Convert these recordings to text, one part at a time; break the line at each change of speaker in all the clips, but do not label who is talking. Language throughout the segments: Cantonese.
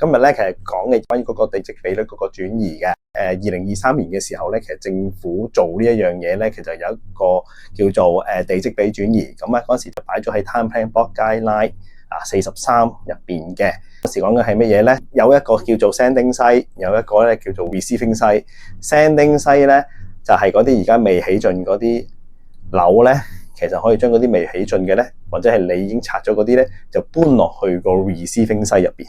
今日咧其實講嘅關於嗰個地積比率嗰個轉移嘅。2023年嘅時候咧，其實政府做呢一樣嘢咧，其實有一個叫做地積比轉移。咁啊嗰陣時就擺咗喺 Time Plan Board Guideline 43入邊嘅。嗰時講嘅係乜嘢咧？有一個叫做 Sending Site， 有一個咧叫做 Receiving Site。Sending Site 咧就係嗰啲而家未起盡嗰啲樓咧，其實可以將嗰啲未起盡嘅咧，或者係你已經拆咗嗰啲咧，就搬落去個 Receiving Site 入邊。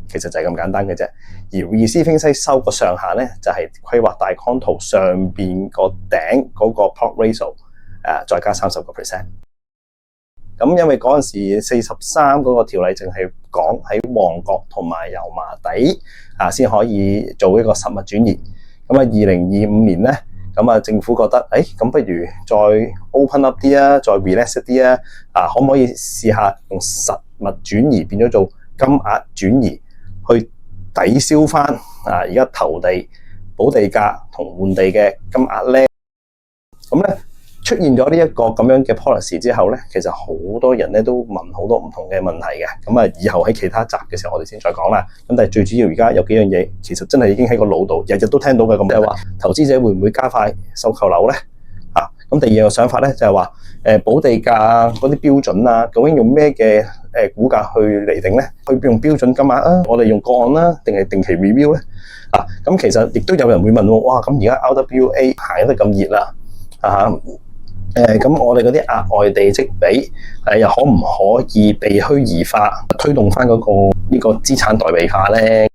其實就係咁簡單嘅啫。而 Receiving Site 收個上限咧，就係規劃大綱圖上邊個頂嗰個 plot ratio 再加30%。咁因為嗰陣時43嗰個條例淨係講喺旺角同埋油麻地先可以做一個實物轉移。咁啊2025年咧，咁啊政府覺得咁不如再 open up 啲啊，再 relax 一啲啊，可唔可以試下用實物轉移變咗做金額轉移，去抵消翻而家投地、補地價同換地嘅金額咧？咁咧出現咗呢一個咁樣嘅 policy 之後咧，其實好多人咧都問好多唔同嘅問題嘅。咁啊，以後喺其他集嘅時候，我哋先再講啦。咁但係最主要而家有幾樣嘢，其實真係已經喺個腦度，日日都聽到嘅。咁就係話，投資者會唔會加快收購樓咧？咁第二個想法咧就係話，補地價嗰啲標準啊，究竟用咩嘅估價去釐定咧？去用標準金額啊，我哋用個案啦，定係定期 review 咧？咁其實亦都有人會問喎，哇！咁而家 RWA 行得咁熱啦，咁我哋嗰啲額外地積比又可唔可以被虛擬化，推動翻呢個資產代幣化咧？